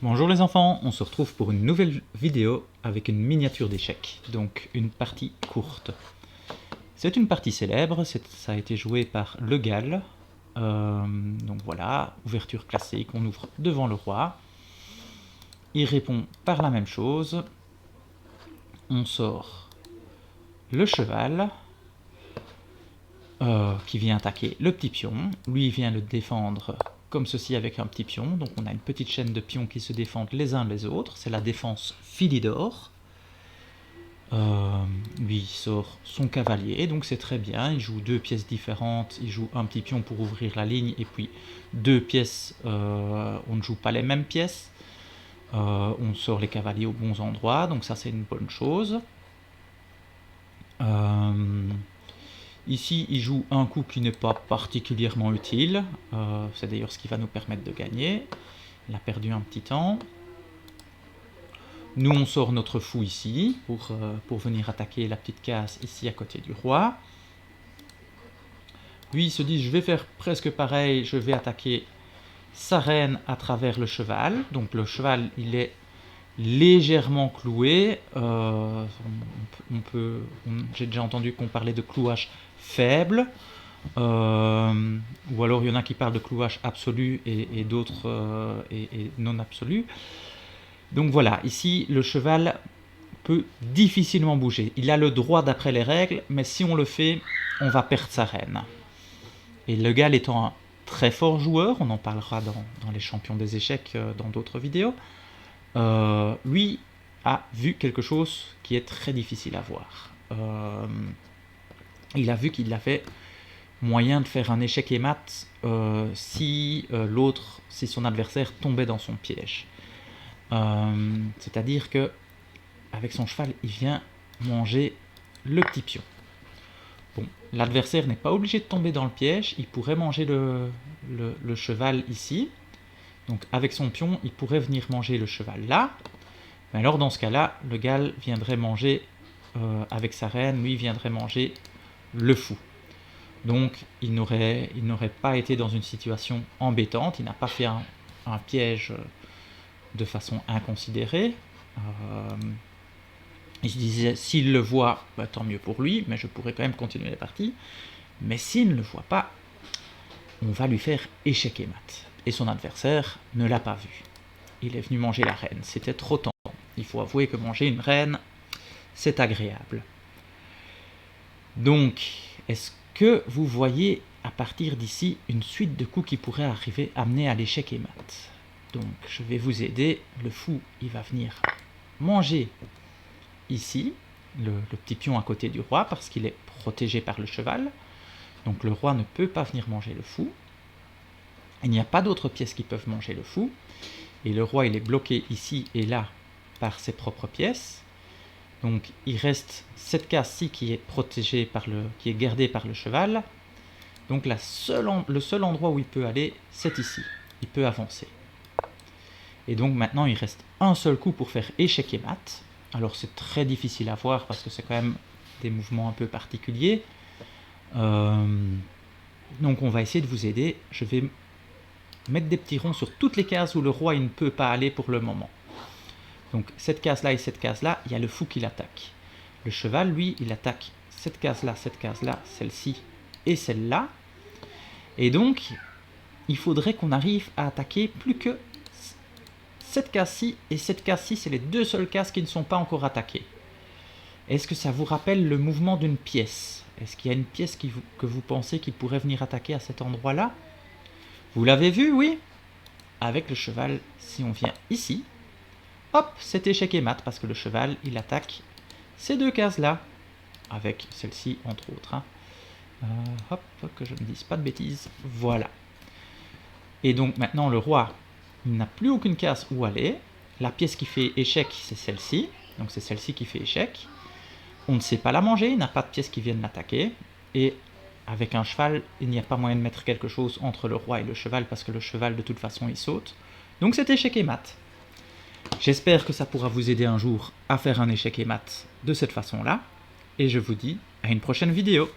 Bonjour les enfants, on se retrouve pour une nouvelle vidéo avec une miniature d'échecs, donc une partie courte. C'est une partie célèbre, ça a été joué par Le Gall. Donc voilà, ouverture classique, on ouvre devant le roi. Il répond par la même chose. On sort le cheval, qui vient attaquer le petit pion. Lui vient le défendre comme ceci avec un petit pion. Donc on a une petite chaîne de pions qui se défendent les uns les autres. C'est la défense Philidor. Lui il sort son cavalier, donc c'est très bien. Il joue deux pièces différentes. Il joue un petit pion pour ouvrir la ligne et puis deux pièces. On ne joue pas les mêmes pièces. On sort les cavaliers aux bons endroits, donc ça c'est une bonne chose. Ici, il joue un coup qui n'est pas particulièrement utile. C'est d'ailleurs ce qui va nous permettre de gagner. Il a perdu un petit temps. Nous, on sort notre fou ici pour venir attaquer la petite case ici à côté du roi. Lui, il se dit, je vais faire presque pareil, je vais attaquer sa reine à travers le cheval. Donc le cheval, il est légèrement cloué. J'ai déjà entendu qu'on parlait de clouage faible. Ou alors il y en a qui parlent de clouage absolu et d'autres et non absolu. Donc voilà, ici le cheval peut difficilement bouger. Il a le droit d'après les règles, mais si on le fait, on va perdre sa reine. Et Le Gall étant un très fort joueur, on en parlera dans les champions des échecs dans d'autres vidéos, lui a vu quelque chose qui est très difficile à voir. Il a vu qu'il avait moyen de faire un échec et mat si son adversaire tombait dans son piège. C'est-à-dire que avec son cheval, il vient manger le petit pion. Bon, l'adversaire n'est pas obligé de tomber dans le piège, il pourrait manger le cheval ici. Donc avec son pion, il pourrait venir manger le cheval là. Mais alors dans ce cas-là, Le Gall viendrait manger, avec sa reine, lui viendrait manger le fou. Donc il n'aurait pas été dans une situation embêtante, il n'a pas fait un piège de façon inconsidérée. Il se disait, s'il le voit, bah, tant mieux pour lui, mais je pourrais quand même continuer la partie. Mais s'il ne le voit pas, on va lui faire échec et mat. Et son adversaire ne l'a pas vu. Il est venu manger la reine, c'était trop tentant. Il faut avouer que manger une reine, c'est agréable. Donc, est-ce que vous voyez à partir d'ici une suite de coups qui pourrait amener à l'échec et mat? Donc je vais vous aider, le fou il va venir manger ici, le petit pion à côté du roi parce qu'il est protégé par le cheval. Donc le roi ne peut pas venir manger le fou. Il n'y a pas d'autres pièces qui peuvent manger le fou. Et le roi il est bloqué ici et là par ses propres pièces. Donc il reste cette case-ci qui est protégée qui est gardée par le cheval. Donc le seul endroit où il peut aller, c'est ici. Il peut avancer. Et donc maintenant il reste un seul coup pour faire échec et mat. Alors c'est très difficile à voir parce que c'est quand même des mouvements un peu particuliers. Donc on va essayer de vous aider. Je vais mettre des petits ronds sur toutes les cases où le roi il ne peut pas aller pour le moment. Donc cette case-là et cette case-là, il y a le fou qui l'attaque. Le cheval, lui, il attaque cette case-là, celle-ci et celle-là. Et donc, il faudrait qu'on arrive à attaquer plus que cette case-ci et cette case-ci, c'est les deux seules cases qui ne sont pas encore attaquées. Est-ce que ça vous rappelle le mouvement d'une pièce? Est-ce qu'il y a une pièce que vous pensez qu'il pourrait venir attaquer à cet endroit-là? Vous l'avez vu, oui? Avec le cheval, si on vient ici, hop, c'est échec et mat parce que le cheval, il attaque ces deux cases-là, avec celle-ci entre autres. Hein. Hop, que je ne dise pas de bêtises. Voilà. Et donc maintenant, le roi, il n'a plus aucune case où aller. La pièce qui fait échec, c'est celle-ci. Donc c'est celle-ci qui fait échec. On ne sait pas la manger, il n'a pas de pièces qui viennent l'attaquer. Et avec un cheval, il n'y a pas moyen de mettre quelque chose entre le roi et le cheval parce que le cheval, de toute façon, il saute. Donc c'est échec et mat. J'espère que ça pourra vous aider un jour à faire un échec et mat de cette façon-là. Et je vous dis à une prochaine vidéo.